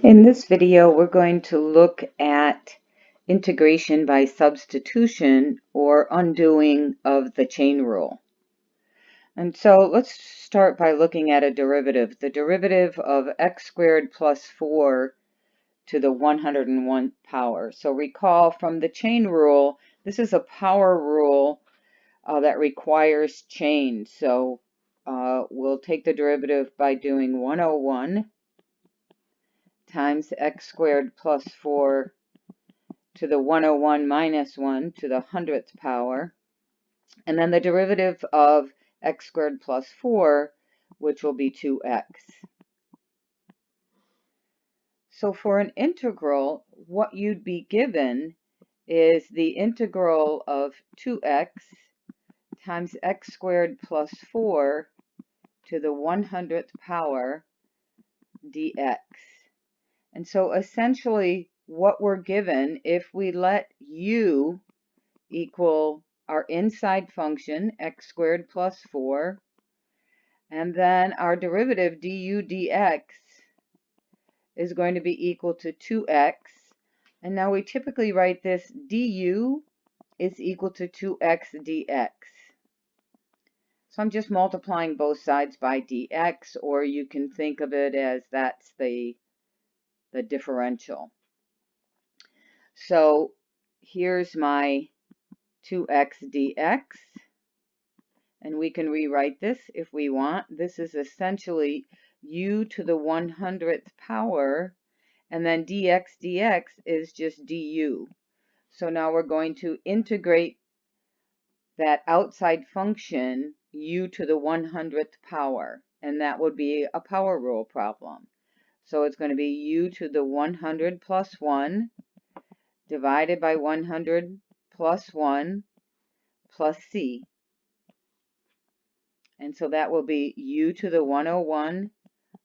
In this video, we're going to look at integration by substitution or undoing of the chain rule. And so let's start by looking at a derivative. The derivative of x squared plus 4 to the 101th power. So recall from the chain rule, this is a power rule that requires chain. So we'll take the derivative by doing 101 times x squared plus 4 to the 101 minus 1 to the 100th power, and then the derivative of x squared plus 4, which will be 2x. So for an integral, what you'd be given is the integral of 2x times x squared plus 4 to the 100th power dx. And so essentially what we're given, if we let u equal our inside function, x squared plus 4, and then our derivative du dx is going to be equal to 2x. And now we typically write this du is equal to 2x dx. So I'm just multiplying both sides by dx, or you can think of it as that's the differential. So here's my 2x dx, and we can rewrite this if we want. This is essentially u to the 100th power, and then dx dx is just du. So now we're going to integrate that outside function u to the 100th power, and that would be a power rule problem. So it's going to be u to the 100 plus 1 divided by 100 plus 1 plus c. And so that will be u to the 101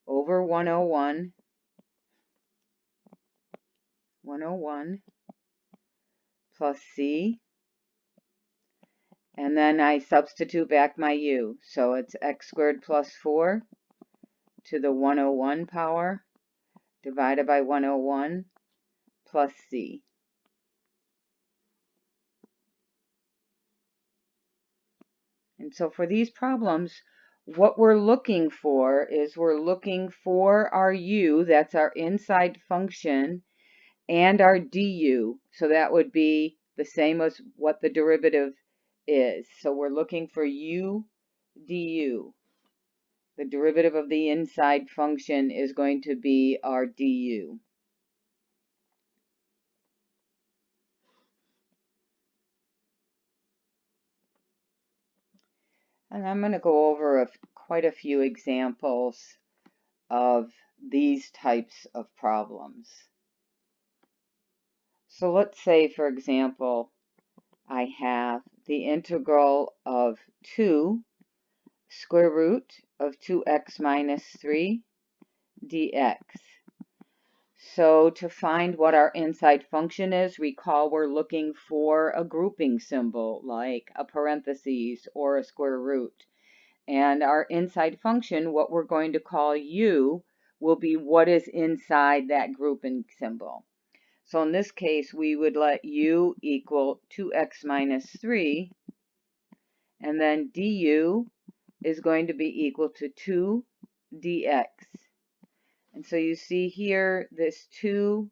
over 101 plus c. And then I substitute back my u. So it's x squared plus 4 to the 101 power divided by 101 plus c. And so for these problems, what we're looking for is we're looking for our u, that's our inside function, and our du. So that would be the same as what the derivative is. So we're looking for u du. The derivative of the inside function is going to be our du. And I'm going to go over quite a few examples of these types of problems. So let's say, for example, I have the integral of 2 square root of 2x minus 3 dx. So to find what our inside function is, recall we're looking for a grouping symbol like a parentheses or a square root. And our inside function, what we're going to call u, will be what is inside that grouping symbol. So in this case, we would let u equal 2x minus 3, and then du is going to be equal to 2 dx. And so you see here, this 2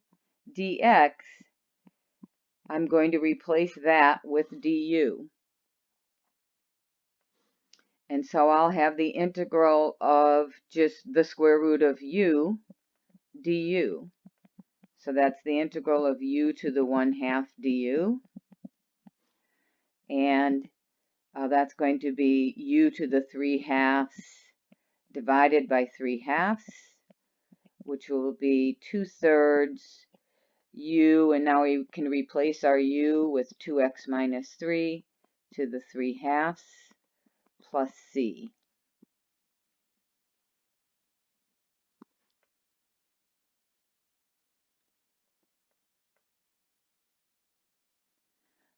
dx, I'm going to replace that with du. And so I'll have the integral of just the square root of u du. So that's the integral of u to the 1/2 du. And that's going to be u to the 3/2 divided by 3/2, which will be 2/3 u, and now we can replace our u with 2x minus 3 to the 3/2 plus c.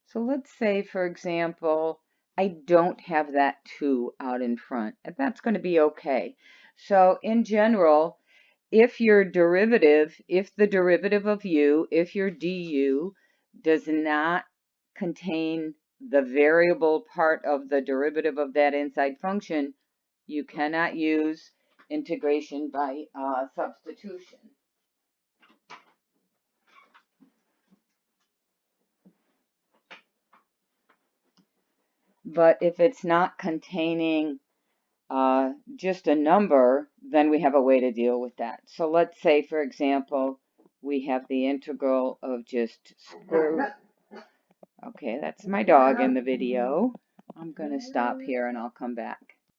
So let's say, for example, I don't have that 2 out in front, and that's going to be okay. So in general, if your derivative, if the derivative of u, if your du does not contain the variable part of the derivative of that inside function, you cannot use integration by substitution. But if it's not containing just a number, then we have a way to deal with that. So let's say, for example, we have the integral of just square root. Okay, that's my dog in the video. I'm going to stop here and I'll come back.